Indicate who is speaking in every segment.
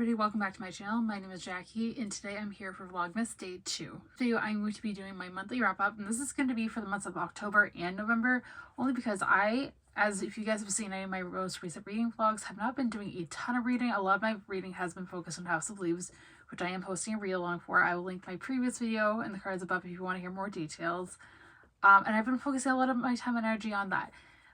Speaker 1: Everybody, welcome back to my channel. My name is Jackie and today I'm here for Vlogmas Day 2. Today I'm going to be doing my monthly wrap up, and this is going to be for the months of October and November, only because as if you guys have seen any of my most recent reading vlogs, have not been doing a ton of reading. A lot of my reading has been focused on House of Leaves, which I am posting a read along for. I will link my previous video in the cards above if you want to hear more details. And I've been focusing a lot of my time and energy on that.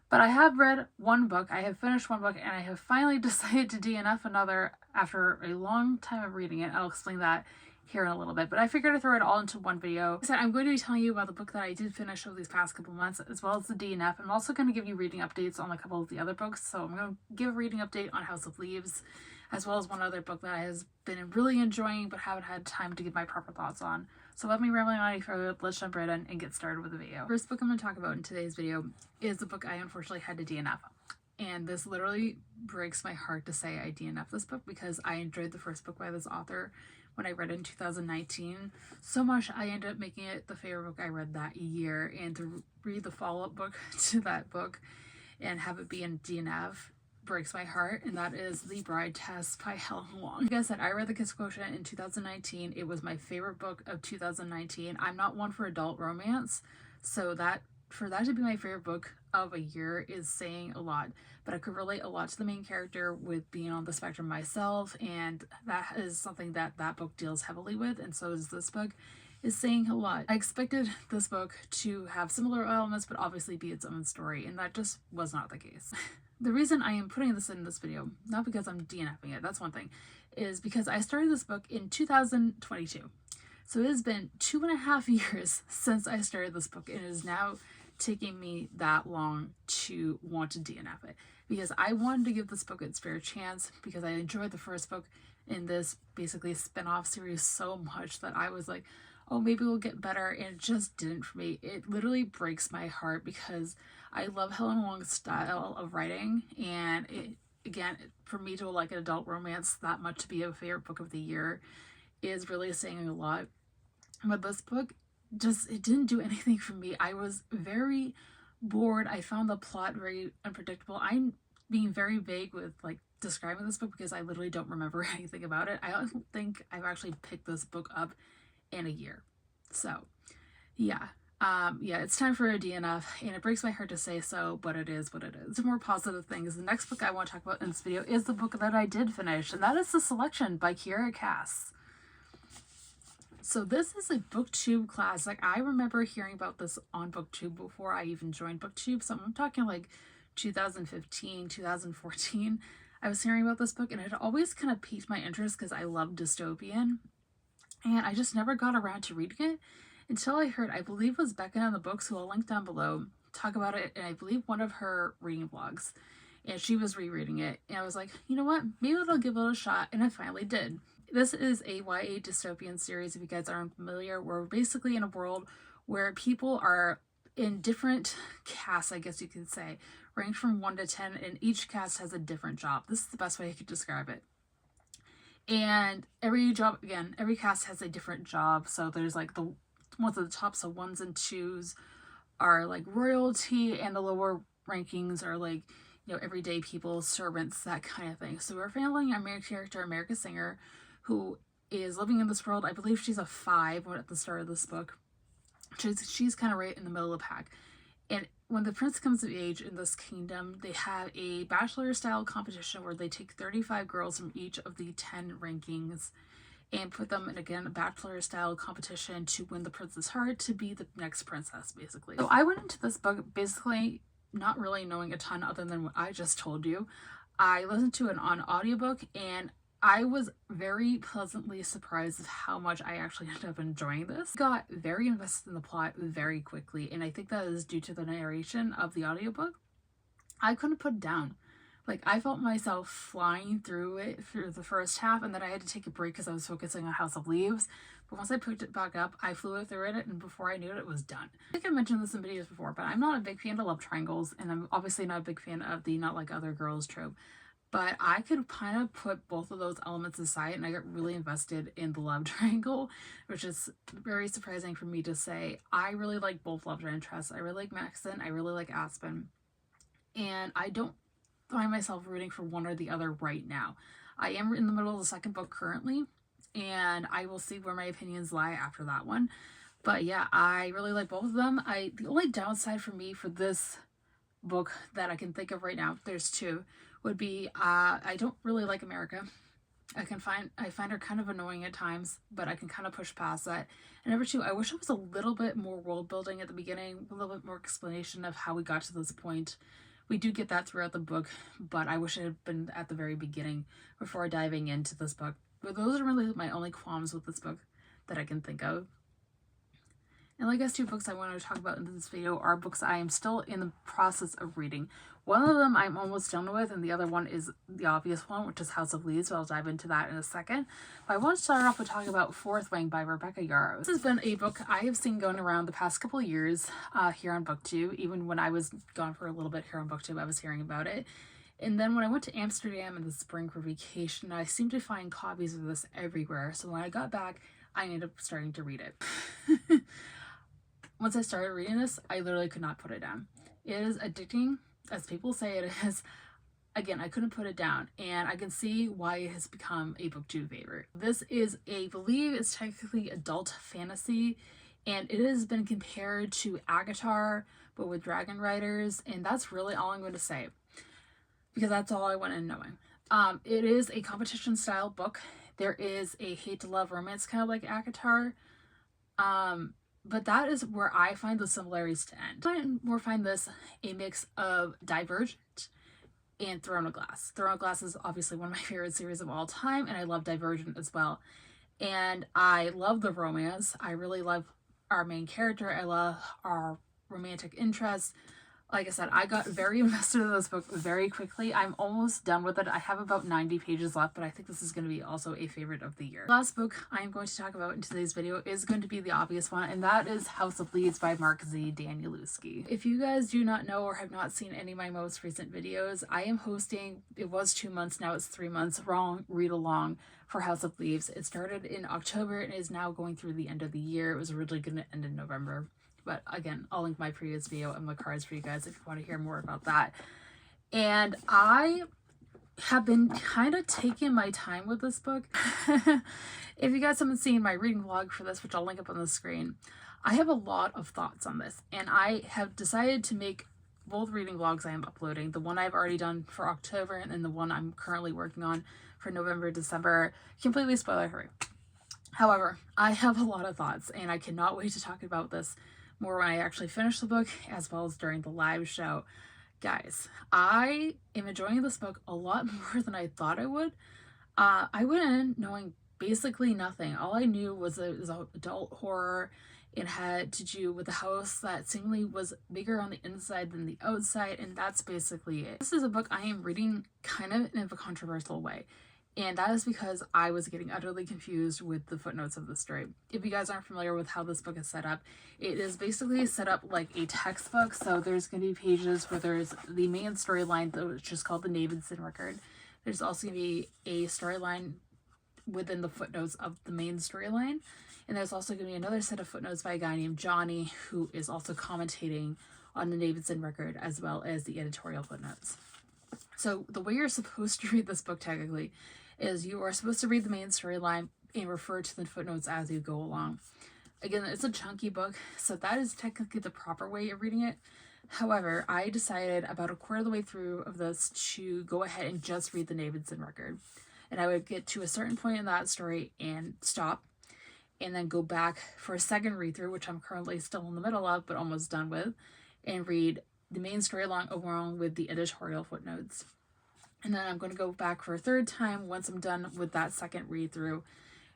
Speaker 1: But I have read one book, I have finished one book, and I have finally decided to DNF another after a long time of reading it. I'll explain that here in a little bit, but I figured I'd throw it all into one video. Like I said, I'm going to be telling you about the book that I did finish over these past couple months, as well as the DNF. I'm also going to give you reading updates on a couple of the other books. So I'm going to give a reading update on House of Leaves, as well as one other book that I have been really enjoying but haven't had time to give my proper thoughts on. So let me rambling on any further, let's jump right in and get started with the video. First book I'm going to talk about in today's video is the book I unfortunately had to DNF. And this literally breaks my heart to say I DNF this book, because I enjoyed the first book by this author when I read it in 2019 so much I ended up making it the favorite book I read that year. And to read the follow-up book to that book and have it be in DNF breaks my heart, and that is The Bride Test by Helen Hoang. Like I said, I read The Kiss Quotient in 2019. It was my favorite book of 2019. I'm not one for adult romance, so for that to be my favorite book of a year is saying a lot. But I could relate a lot to the main character with being on the spectrum myself, and that is something that book deals heavily with, and so is this book, is saying a lot. I expected this book to have similar elements but obviously be its own story, and that just was not the case. The reason I am putting this in this video, not because I'm DNFing it, that's one thing, is because I started this book in 2022. So it has been 2.5 years since I started this book, and it is now taking me that long to want to DNF it, because I wanted to give this book its fair chance, because I enjoyed the first book in this basically spin-off series so much that I was like, oh, maybe it'll get better, and it just didn't for me. It literally breaks my heart, because I love Helen Hoang's style of writing, and again, for me to like an adult romance that much to be a favorite book of the year is really saying a lot. But this book it didn't do anything for me. I was very bored. I found the plot very unpredictable. I'm being very vague with like describing this book because I literally don't remember anything about it. I don't think I've actually picked this book up in a year. So yeah, it's time for a DNF, and it breaks my heart to say so, but it is what it is. Some more positive things. The next book I want to talk about in this video is the book that I did finish, and that is The Selection by Kiera Cass. So this is a BookTube classic. I remember hearing about this on BookTube before I even joined BookTube, so I'm talking like 2015, 2014. I was hearing about this book, and it had always kind of piqued my interest because I love dystopian, and I just never got around to reading it until I heard, I believe it was Becca in the Books, who I'll link down below, talk about it, and I believe one of her reading vlogs, and she was rereading it, and I was like, you know what, maybe I'll give it a shot, and I finally did. This is a YA dystopian series, if you guys aren't familiar. We're basically in a world where people are in different casts, I guess you could say, ranked from 1 to 10, and each cast has a different job. This is the best way I could describe it. And every cast has a different job. So there's like the ones at the top, so 1s and 2s are like royalty, and the lower rankings are like, you know, everyday people, servants, that kind of thing. So we're following our main character, America Singer, who is living in this world. I believe she's a 5 at the start of this book. She's kind of right in the middle of the pack. And when the prince comes of age in this kingdom, they have a bachelor-style competition where they take 35 girls from each of the 10 rankings and put them in, again, a bachelor-style competition to win the prince's heart to be the next princess, basically. So I went into this book basically not really knowing a ton other than what I just told you. I listened to it on audiobook, and I was very pleasantly surprised at how much I actually ended up enjoying this. Got very invested in the plot very quickly, and I think that is due to the narration of the audiobook. I couldn't put it down. Like, I felt myself flying through it through the first half, and then I had to take a break because I was focusing on House of Leaves. But once I picked it back up, I flew through it, and before I knew it, it was done. I think I mentioned this in videos before, but I'm not a big fan of love triangles, and I'm obviously not a big fan of the not like other girls trope. But I could kind of put both of those elements aside, and I got really invested in the love triangle, which is very surprising for me to say. I really like both love interests. I really like Maxon, I really like Aspen, and I don't find myself rooting for one or the other right now. I am in the middle of the second book currently, and I will see where my opinions lie after that one. But yeah, I really like both of them. The only downside for me for this book that I can think of right now, there's two, would be I don't really like America. I find her kind of annoying at times, but I can kind of push past that. And number two, I wish it was a little bit more world building at the beginning, a little bit more explanation of how we got to this point. We do get that throughout the book, but I wish it had been at the very beginning before diving into this book. But those are really my only qualms with this book that I can think of. And I guess two books I want to talk about in this video are books I am still in the process of reading. One of them I'm almost done with, and the other one is the obvious one, which is House of Leaves, but I'll dive into that in a second. But I want to start off with talking about Fourth Wing by Rebecca Yarros. This has been a book I have seen going around the past couple of years here on Booktube. Even when I was gone for a little bit here on Booktube, I was hearing about it. And then when I went to Amsterdam in the spring for vacation, I seemed to find copies of this everywhere. So when I got back, I ended up starting to read it. Once I started reading this, I literally could not put it down. It is addicting, as people say it is. Again, I couldn't put it down, and I can see why it has become a BookTube favorite. This is I believe it's technically adult fantasy, and it has been compared to Agatar, but with dragon riders, and that's really all I'm going to say, because that's all I went in knowing. It is a competition style book. There is a hate to love romance, kind of like Agatar. But that is where I find the similarities to end. I find this a mix of Divergent and Throne of Glass. Throne of Glass is obviously one of my favorite series of all time, and I love Divergent as well. And I love the romance. I really love our main character. I love our romantic interests. Like I said, I got very invested in this book very quickly. I'm almost done with it. I have about 90 pages left, but I think this is going to be also a favorite of the year. The last book I'm going to talk about in today's video is going to be the obvious one, and that is House of Leaves by Mark Z. Danielewski. If you guys do not know or have not seen any of my most recent videos, I am hosting, it was 2 months, now it's 3 months, read along for House of Leaves. It started in October and is now going through the end of the year. It was originally going to end in November. But again, I'll link my previous video in the cards for you guys if you want to hear more about that. And I have been kind of taking my time with this book. If you guys haven't seen my reading vlog for this, which I'll link up on the screen, I have a lot of thoughts on this. And I have decided to make both reading vlogs I am uploading, the one I've already done for October and then the one I'm currently working on for November, December, completely spoiler free. However, I have a lot of thoughts and I cannot wait to talk about this more when I actually finish the book, as well as during the live show. Guys, I am enjoying this book a lot more than I thought I would. I went in knowing basically nothing. All I knew was it was an adult horror. It had to do with a house that seemingly was bigger on the inside than the outside, and that's basically it. This is a book I am reading kind of in a controversial way. And that is because I was getting utterly confused with the footnotes of the story. If you guys aren't familiar with how this book is set up, it is basically set up like a textbook. So there's going to be pages where there's the main storyline, which is called the Davidson record. There's also going to be a storyline within the footnotes of the main storyline. And there's also going to be another set of footnotes by a guy named Johnny, who is also commentating on the Davidson record, as well as the editorial footnotes. So the way you're supposed to read this book technically is you are supposed to read the main storyline and refer to the footnotes as you go along. Again, it's a chunky book, so that is technically the proper way of reading it. However, I decided about a quarter of the way through of this to go ahead and just read the Davidson record. And I would get to a certain point in that story and stop, and then go back for a second read through, which I'm currently still in the middle of, but almost done with, and read the main storyline along with the editorial footnotes. And then I'm going to go back for a third time once I'm done with that second read through,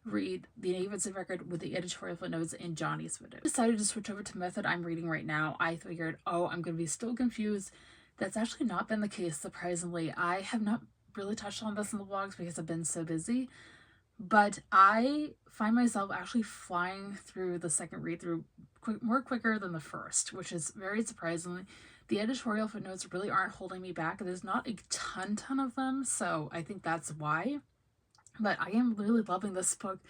Speaker 1: read the Davidson record with the editorial footnotes and Johnny's footnotes. I decided to switch over to the method I'm reading right now. I figured, oh, I'm going to be still confused. That's actually not been the case, surprisingly. I have not really touched on this in the vlogs because I've been so busy, but I find myself actually flying through the second read through quicker than the first, which is very surprising. The editorial footnotes really aren't holding me back. There's not a ton of them, so I think that's why. But I am really loving this book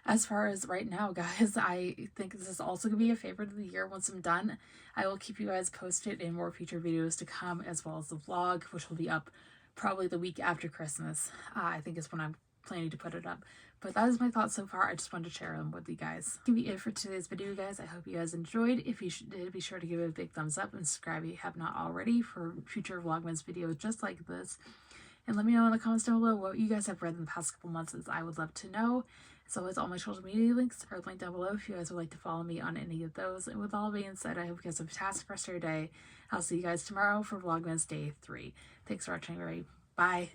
Speaker 1: as far as right now, guys. I think this is also going to be a favorite of the year once I'm done. I will keep you guys posted in more future videos to come, as well as the vlog, which will be up probably the week after Christmas, I think is when I'm planning to put it up. But that is my thoughts so far. I just wanted to share them with you guys. That can be it for today's video, guys. I hope you guys enjoyed. If you did, be sure to give it a big thumbs up and subscribe if you have not already for future Vlogmas videos just like this. And let me know in the comments down below what you guys have read in the past couple months, as I would love to know. As always, all my social media links are linked down below if you guys would like to follow me on any of those. And with all being said, I hope you guys have a fantastic rest of your day. I'll see you guys tomorrow for Vlogmas Day 3. Thanks for watching, everybody. Bye.